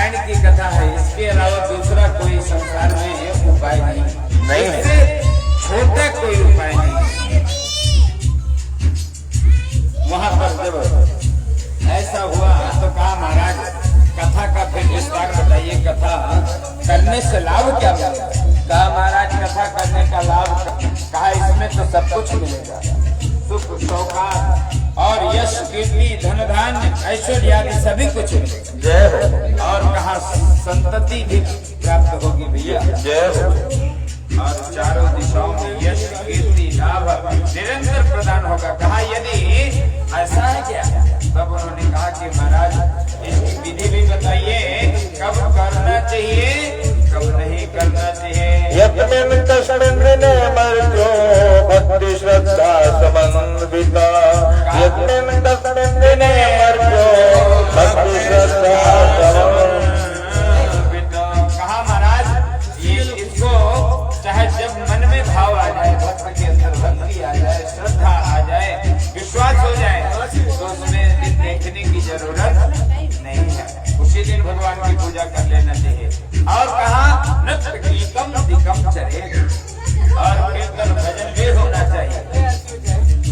रामायण की कथा है, इसके अलावा दूसरा कोई संसार में उपाय नहीं है, इससे छोटा कोई उपाय नहीं। वहां पर जब ऐसा हुआ तो कहा महाराज कथा का फिर विस्तार बताइए, कथा करने से लाभ क्या मिलेगा? कहा महाराज कथा करने का लाभ, कहा इसमें तो सब कुछ मिलेगा, सुख सौभाग्य और यश कीर्ति धन धान्य ऐश्वर्य आदि सभी कुछ जय हो। और कहा संतति भी प्राप्त होगी भैया जय हो। और चारों दिशाओं में यश कीर्ति लाभ निरंतर प्रदान होगा। कहा यदि ऐसा है क्या? तब उन्होंने कहा कि महाराज इसकी विधि भी बताइए, कब करना चाहिए कब नहीं करना चाहिए। भक्ति श्रद्धा समन्विता भक्ति श्रद्धा कहा महाराज ये इसको चाहे जब मन में भाव आ जाए, भक्त के अंदर भक्ति आ जाए, श्रद्धा आ जाए, विश्वास हो जाए तो उसमें दिन देखने की जरूरत नहीं है, उसी दिन भगवान की पूजा कर लेना चाहिए। और कहा नृत्य गीतम दिकम चरे, और कीर्तन भजन भी होना चाहिए।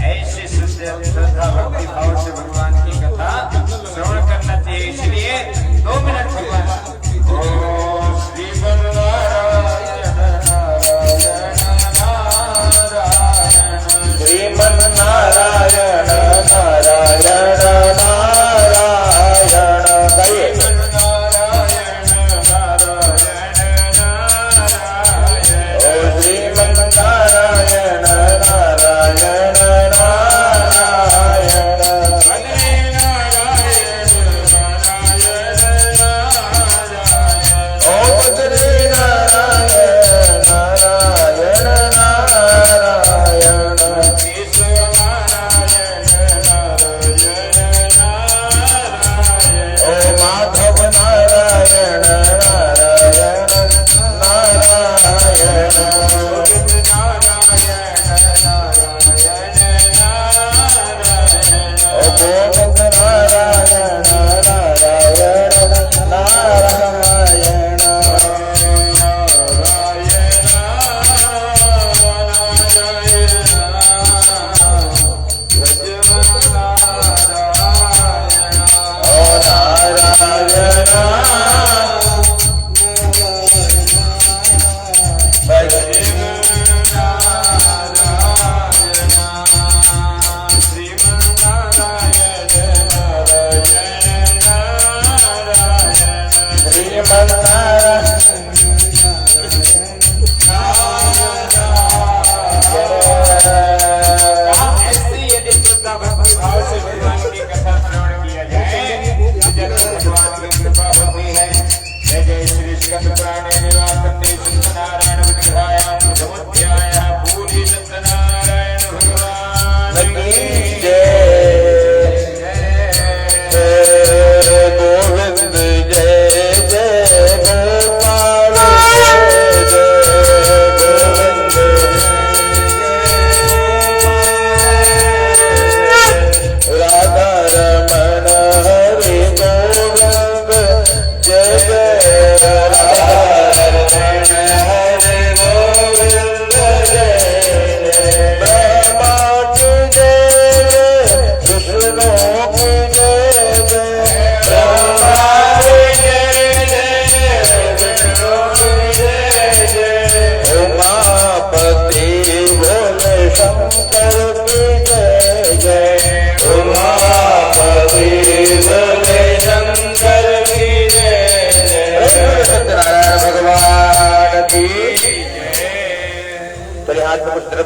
ऐसे श्रद्धा भक्ति भाव से भगवान की कथा श्रवण करना चाहिए। इसलिए 2 मिनट भगवान श्रीमन नारायण नारायण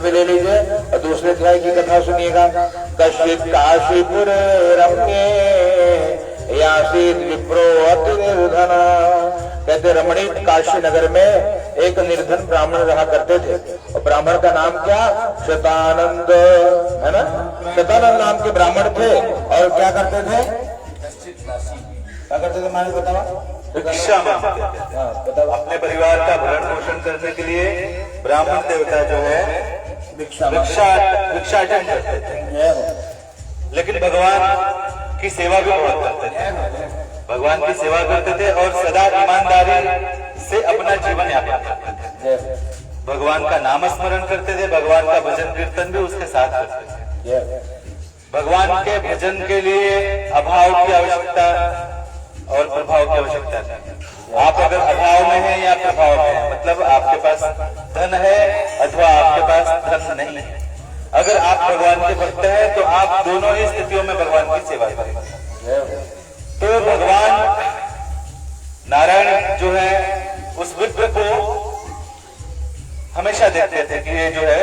ले लीजिए और दूसरे अध्याय की कथा सुनिएगा। कश्चित काशीपुर रम्ये यासीत विप्रो अति निर्धन। कहते रमणीक काशी नगर में एक निर्धन ब्राह्मण रहा करते थे और ब्राह्मण का नाम क्या? शतानंद, है ना? शतानंद नाम के ब्राह्मण थे और क्या करते थे? क्या करते थे माने बताओ? भिक्षा अपने परिवार का भरण पोषण करने के लिए ब्राह्मण देवता जो है भिक्षाटन करते थे, लेकिन भगवान की सेवा भी बहुत करते थे। भगवान की सेवा करते थे और सदा ईमानदारी से अपना जीवन यापन करते थे। भगवान का नाम स्मरण करते थे, भगवान का भजन कीर्तन भी उसके साथ करते थे। भगवान के भजन के लिए अभाव की आवश्यकता और प्रभाव की आवश्यकता नहीं। आप अगर अभाव में हैं या प्रभाव में हैं, मतलब आपके पास धन है अथवा आपके पास धन नहीं है, अगर आप भगवान के भक्त हैं तो आप दोनों ही स्थितियों में भगवान की सेवा करें। तो भगवान नारायण जो है उस विप्र को हमेशा देखते थे कि ये जो है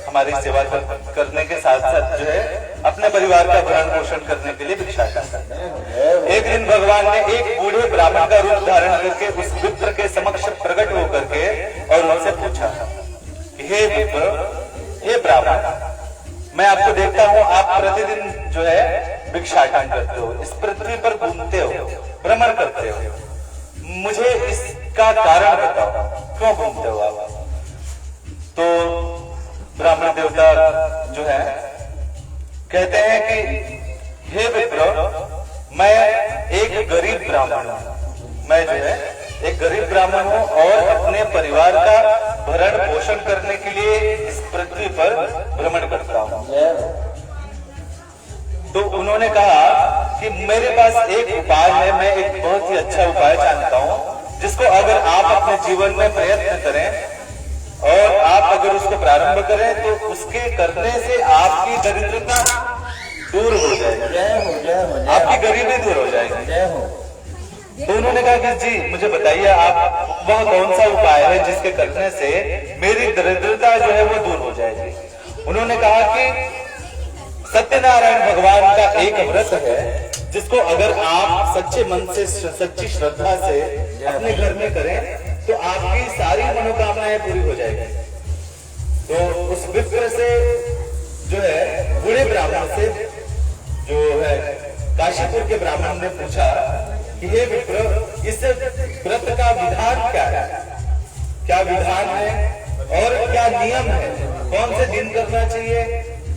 हमारी सेवा करने के साथ साथ जो है अपने परिवार का भरण पोषण करने के लिए भिक्षाटन करते हैं। एक दिन भगवान ने एक बूढ़े ब्राह्मण का रूप धारण करके उस विप्र के समक्ष प्रकट होकर के और उनसे पूछा कि हे विप्र, हे ब्राह्मण, मैं आपको देखता हूँ आप प्रतिदिन जो है भिक्षाटन करते हो, इस पृथ्वी पर घूमते हो, भ्रमण करते हो, मुझे इसका कारण बताओ, क्यों घूमते हो आप? तो ब्राह्मण देवता जो है कहते हैं कि हे विप्र, मैं एक गरीब ब्राह्मण हूँ, मैं जो है एक गरीब ब्राह्मण हूँ और अपने परिवार का भरण पोषण करने के लिए इस पृथ्वी पर भ्रमण करता हूँ। तो उन्होंने कहा कि मेरे पास एक उपाय है, मैं एक बहुत ही अच्छा उपाय जानता हूँ जिसको अगर आप अपने जीवन में प्रयत्न करें और आप अगर उसको प्रारंभ करें तो उसके करने से आपकी दरिद्रता दूर हो जाएगी, आपकी गरीबी दूर हो जाएगी। तो उन्होंने कहा कि जी मुझे बताइए आप वह कौन सा उपाय है जिसके करने से मेरी दरिद्रता जो है वो दूर हो जाएगी। उन्होंने कहा कि सत्यनारायण भगवान का एक व्रत है जिसको अगर आप सच्चे मन से, सच्ची श्रद्धा से अपने घर में करें तो आपकी सारी मनोकामनाएं पूरी हो जाएगी। तो उस विप्र से जो है बूढ़े ब्राह्मण से जो है काशीपुर के ब्राह्मण ने पूछा कि हे विप्र, इस व्रत का विधान क्या है, क्या विधान है और क्या नियम है, कौन से दिन करना चाहिए,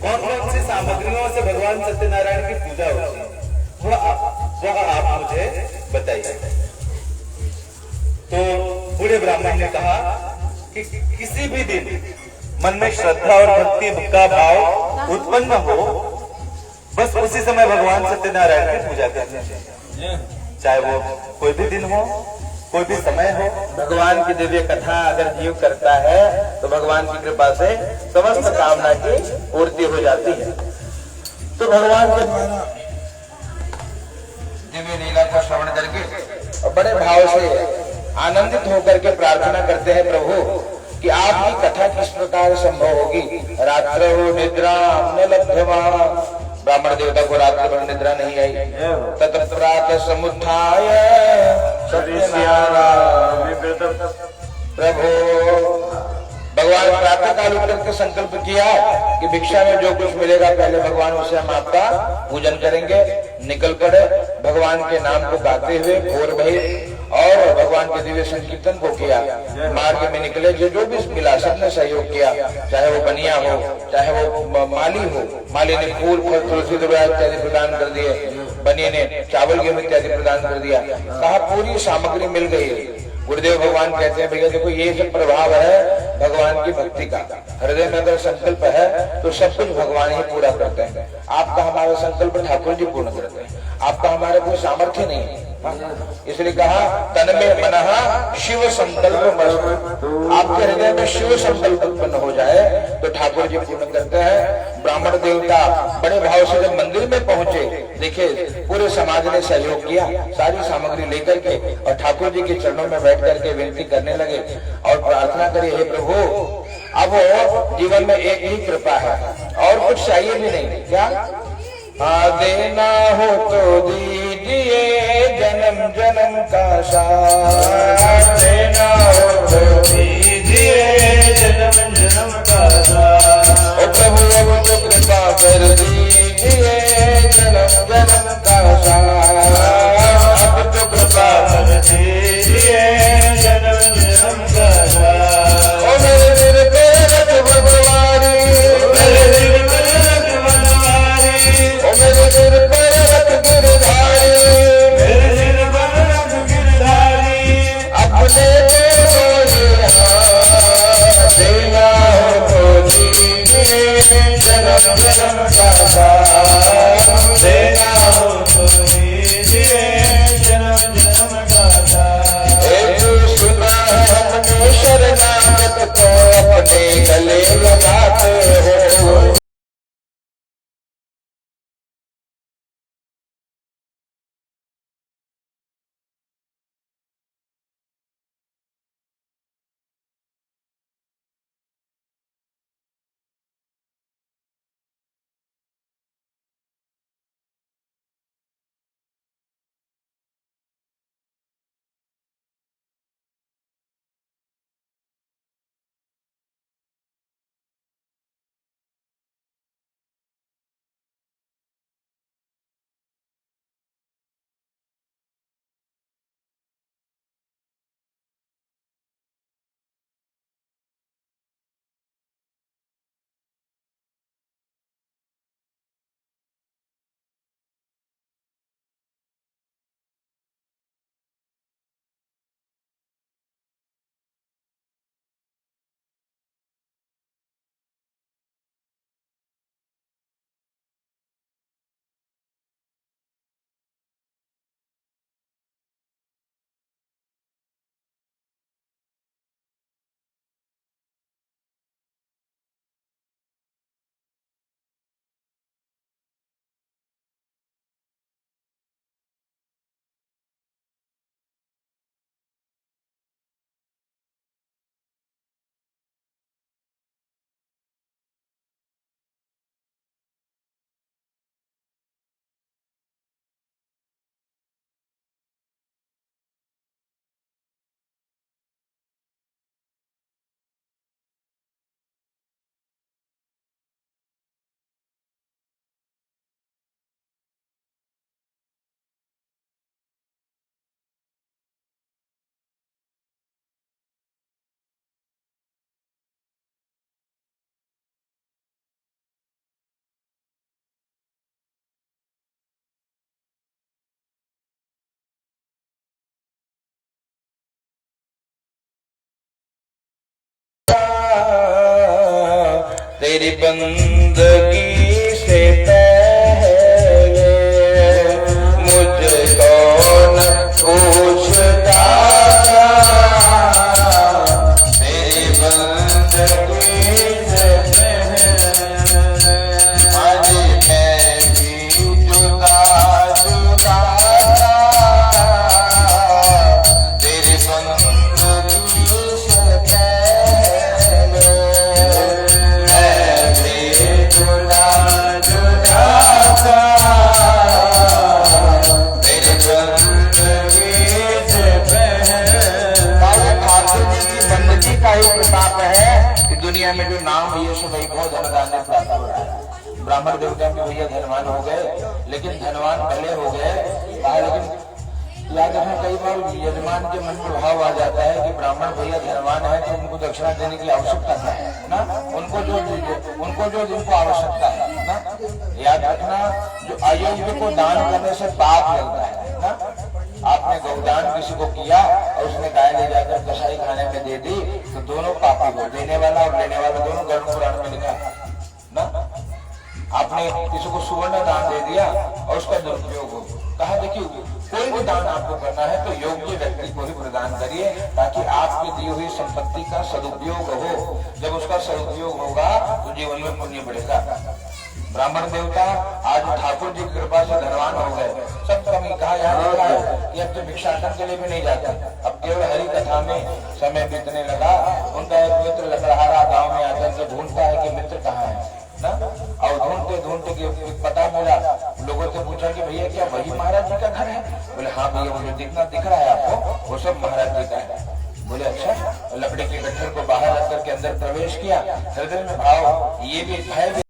कौन कौन सी सामग्रियों से भगवान सत्यनारायण की पूजा होती है, वह आप मुझे बताइए। तो बूढ़े ब्राह्मण ने कहा कि किसी भी दिन मन में श्रद्धा और भक्ति का भाव उत्पन्न हो, बस उसी समय भगवान सत्यनारायण की पूजा करनी चाहिए, चाहे वो कोई भी दिन हो, कोई भी समय हो। भगवान की दिव्य कथा अगर जीव करता है तो भगवान की कृपा से समस्त कामना की पूर्ति हो जाती है। तो भगवान के दिव्य लीला को श्रवण करके और बड़े भाव से आनंदित होकर के प्रार्थना करते हैं, प्रभु कि आपकी कथा किस प्रकार संभव होगी। रात्र हो निद्रा न लभ्यमा, ब्राह्मण देवता को रात्र भर निद्रा नहीं आई। तत्प्रातः समुत्थाय सत्यनारायण प्रभु, भगवान प्रातः काल उठ करके संकल्प किया कि भिक्षा में जो कुछ मिलेगा पहले भगवान उसे हम आपका पूजन करेंगे। निकल पड़े भगवान के नाम को गाते हुए भोर भई और भगवान के दिव्य संकीर्तन को किया। मार्ग में निकले जो भी मिला सबने सहयोग किया, चाहे वो बनिया हो, चाहे वो माली हो। माली ने फूल फल तुलसी दवा इत्यादि प्रदान कर दिए, बनिया ने चावल गेहूं इत्यादि प्रदान कर दिया। कहा पूरी सामग्री मिल गई। गुरुदेव भगवान कहते हैं भैया देखो ये सब प्रभाव है भगवान की भक्ति का। हृदय में अगर संकल्प है तो सब कुछ भगवान ही पूरा करते हैं। आपका हमारा संकल्प ठाकुर जी पूर्ण करते हैं, आपका हमारा कोई सामर्थ्य नहीं है। इसलिए कहा तन में मनः शिव संकल्प मस्त, आपके हृदय में शिव संकल्प उत्पन्न हो जाए तो ठाकुर जी पूर्ण करते हैं। ब्राह्मण देवता बड़े भाव से जब मंदिर में पहुंचे, देखे पूरे समाज ने सहयोग किया, सारी सामग्री लेकर के और ठाकुर जी के चरणों में बैठ करके विनती करने लगे और प्रार्थना करिए, हे प्रभु अब जीवन में एक ही कृपा है और कुछ चाहिए भी नहीं। क्या देना हो तो दीजिए जन्म जन्म का साथ, देना हो तो दीजिए जन्म जन्म का साथ। ओ प्रभु अब तो कृपा कर दीजिए जन्म जन्म का साथ, अब तो कृपा कर दीजिए जन्म जन्म का साथ। ओ मेरे सिर पे रख भगवानी, मेरे सिर पे रख भगवानी, ओ मेरे सिर पे रख गिरधारी, मेरे सिर पे जन्म जन्म का सार देना हो तो दीजिए जन्म जन्म का सार। एक सुना है हमने शरणागत को अपने गले लगाते हो। तेरी बंदगी से पहले मुझको न पूछता, तेरी बंदगी से पहले आज मैं भी जुदा जुदा, तेरी बंदगी से पहले दुनिया में जो नाम ये सब बहुत धनदान प्राप्त हो रहा है। ब्राह्मण देवता में भैया धनवान हो गए, लेकिन धनवान भले हो गए, लेकिन याद रखना कई बार यजमान के मन में भाव आ जाता है कि ब्राह्मण भैया धनवान है तो उनको दक्षिणा देने की आवश्यकता है ना, उनको जो जिनको आवश्यकता है ना। याद रखना जो अयोग्य को दान करने से पाप लगता है ना। आपने गौदान किसी को किया और उसने गाय ले जाकर कसाई खाने में दे दी तो दोनों पापी हो, देने वाला और लेने वाला दोनों गरुड़ पुराण में लिखा ना। आपने किसी को सुवर्ण दान दे दिया और उसका दुरुपयोग हो, कहा देखिए कोई भी दान आपको करना है तो योग्य व्यक्ति को ही प्रदान करिए ताकि आपकी दी हुई संपत्ति का सदुपयोग हो। जब उसका सदुपयोग होगा तो जीवन में पुण्य बढ़ेगा। ब्राह्मण देवता आज ठाकुर जी की कृपा से धनवान हो गए। सब कमी कहा यहाँ लिखा है कि अब तो भिक्षाटन के लिए भी नहीं जाता, अब केवल हरि कथा में समय बीतने लगा। उनका एक मित्र लकड़हारा गांव में आकर के ढूंढता है कि मित्र कहाँ है ना, और ढूंढते ढूंढते के पता मिला। लोगों से पूछा कि भैया क्या वही महाराज जी का घर है? बोले हाँ भैया, मुझे दिख रहा है आपको, वो सब महाराज जी का है। बोले अच्छा। लकड़ी के गट्ठर को बाहर रख करके अंदर प्रवेश किया, हृदय में भाव ये भी भय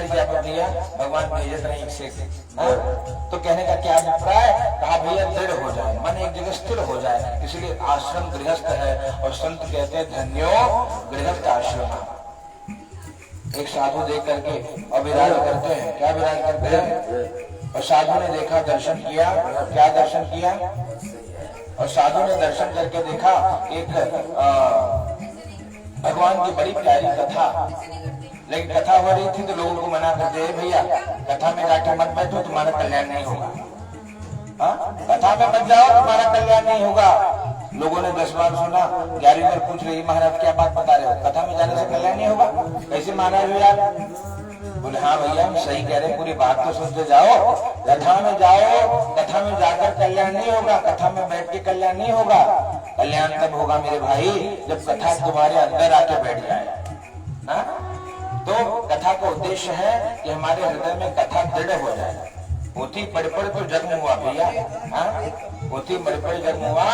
बार क्या कर दिया, भगवान भेजत रहे एक से तो कहने का क्या अभिप्राय, कहा भैया दृढ़ हो जाए, मन एक जगह स्थिर हो जाए। इसलिए आश्रम गृहस्थ है और संत कहते हैं धन्यो गृहस्थ आश्रम। एक साधु देख करके और विराज करते हैं, क्या विराज करते हैं, और साधु ने देखा, दर्शन किया, क्या दर्शन किया, और साधु ने दर्शन करके देखा एक भगवान की बड़ी प्यारी कथा, लेकिन कथा हो रही थी तो लोगों को मना करते, भैया कथा में जाके मत बैठो, तुम्हारा कल्याण नहीं होगा, कथा में मत जाओ, तुम्हारा कल्याण नहीं होगा। लोगों ने 10 बार सुना, 11वीं बार पूछ रही, महाराज क्या बात बता रहे हो, कथा में जाने से कल्याण नहीं होगा, कैसे महाराज हो यार। बोले हाँ भैया हम सही कह रहे हैं, पूरी बात तो सुनते जाओ, कथा में जाओ, कथा में जाकर कल्याण नहीं होगा, कथा में बैठ के कल्याण नहीं होगा। कल्याण तब होगा मेरे भाई जब कथा तुम्हारे अंदर आके बैठ जाए। तो कथा का उद्देश्य है कि हमारे हृदय में कथा दृढ़ हो जाए। पोथी पढ़ पढ़ तो जन्म हुआ भैया, पोथी पढ़ पढ़ जन्म हुआ,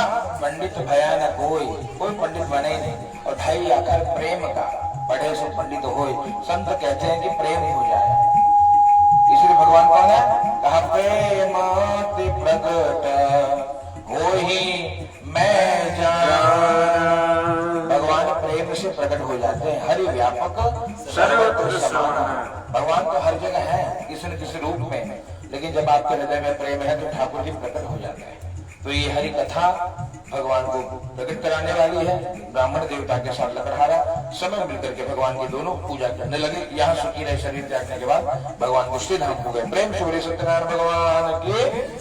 पंडित भया न कोई पंडित बने नहीं। और भाई आकर प्रेम का पढ़े सो पंडित हो, संत कहते हैं कि प्रेम हो जाए। इसलिए भगवान कौन है, कहा प्रेम प्रकट हो ही मैं जान। भगवान प्रेम से प्रकट हो जाते हैं, हरि व्यापक सर्वत्र समान। भगवान तो हर जगह है किसी न किसी रूप में, लेकिन जब आपके हृदय में प्रेम है तो ठाकुर जी प्रकट हो जाते हैं। तो ये हरि कथा भगवान को प्रकट कराने वाली है। ब्राह्मण देवता के साथ लकड़हारा समय मिलकर के भगवान की दोनों पूजा करने लगे। यहाँ सुखी रहे शरीर त्यागने के बाद भगवान गुस्से धाम हो गए। प्रेम से बोले सत्यनारायण भगवान की।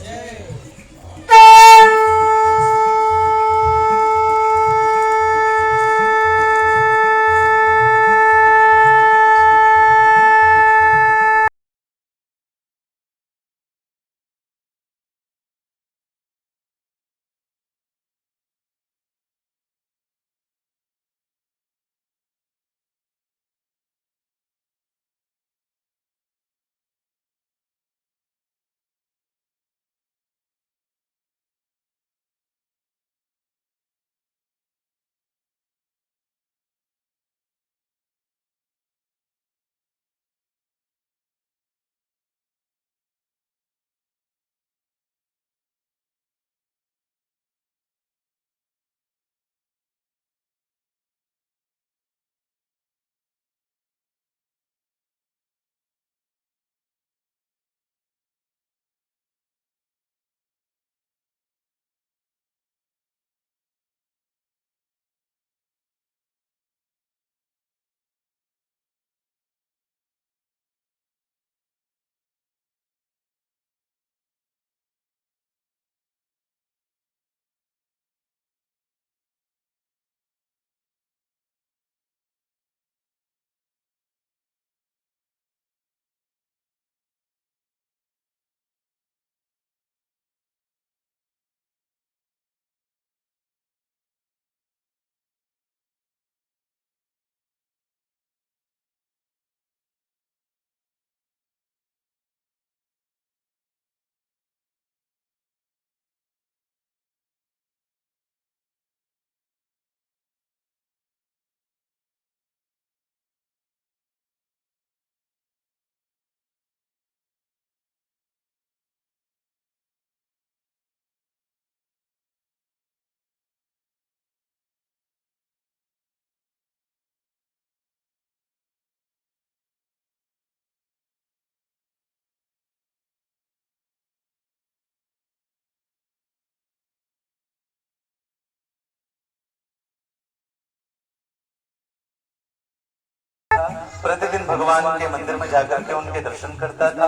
प्रतिदिन भगवान के मंदिर में जाकर के उनके दर्शन करता था,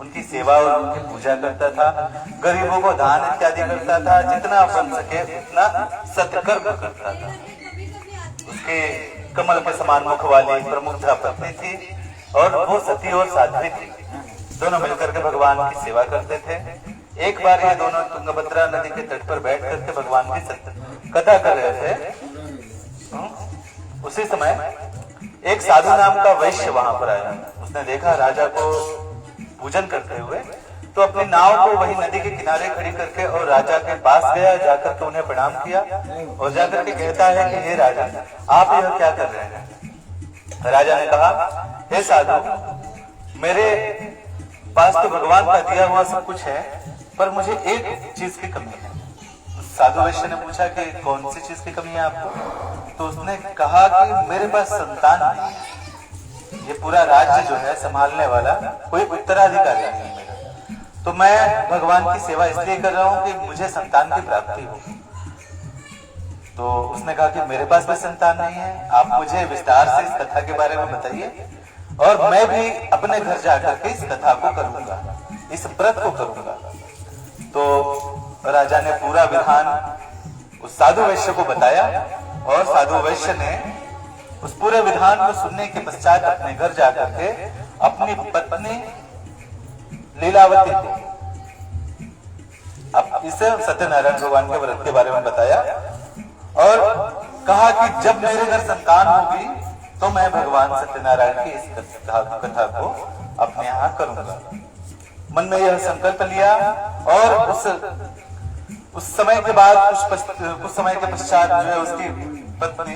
उनकी सेवा और उनकी पूजा करता था, गरीबों को दान इत्यादि करता था, जितना बन सके उतना सत्कर्म करता था। उसके कमल के समान मुख वाली प्रमुखता पत्नी थी और वो सती और साध्वी थी। दोनों मिलकर के भगवान की सेवा करते थे। एक बार ये दोनों तुंगभद्रा नदी के तट पर बैठ करके भगवान की कथा कर रहे थे। उसी समय एक साधु नाम का वैश्य वहां पर आया। उसने देखा राजा को पूजन करते हुए, तो अपनी नाव को वही नदी के किनारे खड़ी करके और राजा के पास गया, जाकर के उन्हें प्रणाम किया और जाकर के कहता है कि हे राजा, आप यह क्या कर रहे हैं। राजा ने कहा, हे साधु, मेरे पास तो भगवान का दिया हुआ सब कुछ है, पर मुझे एक चीज की कमी है। साधु वैश्य ने पूछा कि कौन सी चीज की कमी है आपको? तो उसने कहा कि मेरे पास संतान नहीं है। ये पूरा राज्य जो है संभालने वाला कोई उत्तराधिकारी नहीं है मेरा। तो मैं भगवान की सेवा इसलिए कर रहा हूं कि मुझे संतान की प्राप्ति हो। तो उसने कहा कि मेरे पास भी संतान नहीं है, आप मुझे विस्तार से इस कथा के बारे में बताइए और मैं भी अपने घर जाकर के इस कथा को करूंगा, इस व्रत को करूंगा। तो राजा ने पूरा विधान उस साधु वैश्य को बताया और साधु वैश्य ने उस पूरे विधान को सुनने के पश्चात अपने घर जाकर के अपनी पत्नी लीलावती को अब इसे सत्यनारायण भगवान के व्रत के बारे में बताया और कहा कि जब मेरे घर संतान होगी तो मैं भगवान सत्यनारायण की इस कथा को अपने यहाँ करूंगा। मन में यह संकल्प लिया और उस समय के बाद कुछ समय के पश्चात जो है उसकी पत्नी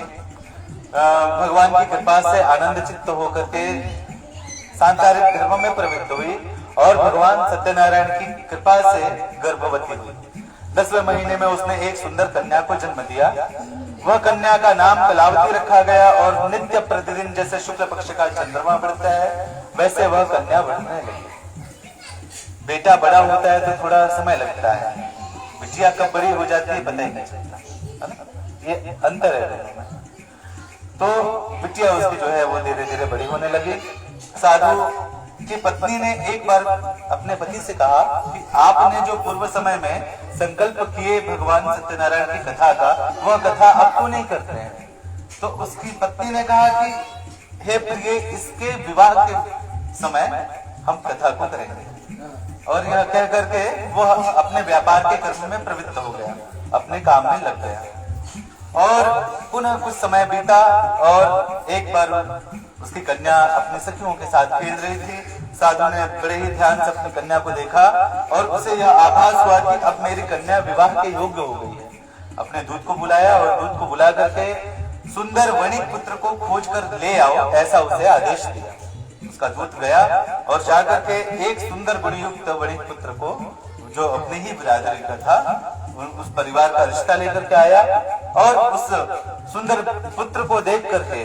भगवान की कृपा से आनंद चित्त होकर के सांसारिक धर्म में प्रवृत्त हुई और भगवान सत्यनारायण की कृपा से गर्भवती हुई। 10वें महीने में उसने एक सुंदर कन्या को जन्म दिया। वह कन्या का नाम कलावती रखा गया और नित्य प्रतिदिन जैसे शुक्ल पक्ष का चंद्रमा बढ़ता है वैसे वह कन्या बढ़ने लगी। बेटा बड़ा होता है तो थोड़ा समय लगता है, बिटिया कब बड़ी हो जाती है पता ही नहीं चलता, है ना? ये अंतर है दोनों में। तो बिटिया उसकी जो है वो धीरे धीरे बड़ी होने लगी। साधु की पत्नी ने एक बार अपने पति से कहा कि आपने जो पूर्व समय में संकल्प किए भगवान सत्यनारायण की कथा का, वह कथा अब क्यों नहीं करते हैं? तो उसकी पत्नी ने कहा कि हे प्रिय, इसके विवाह के समय हम कथा को करेंगे। और यह कह करके वह अपने व्यापार के कर्म में प्रवृत्त हो गया, अपने काम में लग गया। और पुनः कुछ समय बीता और एक बार उसकी कन्या अपने सखियों के साथ खेल रही थी। साधु ने बड़े ही ध्यान से अपनी कन्या को देखा और उसे यह आभास हुआ कि अब मेरी कन्या विवाह के योग्य हो गई है। अपने दूत को बुलाया और दूत को बुला करके सुंदर वणिक पुत्र को खोज कर ले आओ, ऐसा उसे आदेश दिया। उसका दूत गया और जाकर के एक सुंदर गुणयुक्त वणिक पुत्र को, जो अपने ही बिरादरी का था, उस परिवार का रिश्ता लेकर के आया और उस सुंदर पुत्र को देख करके,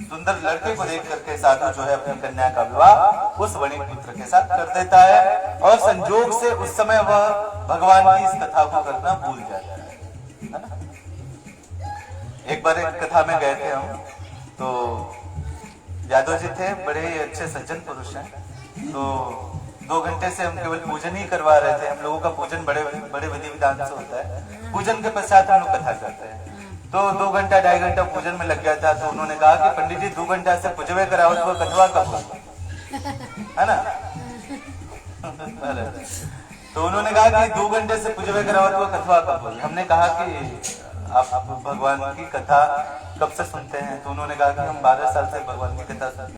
सुंदर लड़के को देख करके साधु जो है अपनी कन्या का विवाह उस वणिक पुत्र के साथ कर देता है। और संजोग से उस समय वह भगवान की इस कथा को करना भूल जाता है ना? एक बार एक कथा में गए थे हम, तो यादव जी थे, बड़े ही अच्छे सज्जन पुरुष हैं। तो 2 घंटे से हम केवल पूजन ही करवा रहे थे। हम लोगों का पूजन बड़े बड़े विधि विधान से होता है। पूजन के पश्चात हम लोग कथा करते हैं। तो 2 घंटा 2.5 घंटा पूजन में लग गया था। तो उन्होंने कहा कि पंडित जी 2 घंटा से पूजवे कराओ तो कथवा कब होगा, है ना? तो उन्होंने कहा कि 2 घंटे से पूजवे कराओ तो कथवा कब होगी। हमने कहा कि आप भगवान की कथा कब से सुनते हैं? तो उन्होंने कहा कि हम 12 साल से भगवान की कथा सुनते हैं।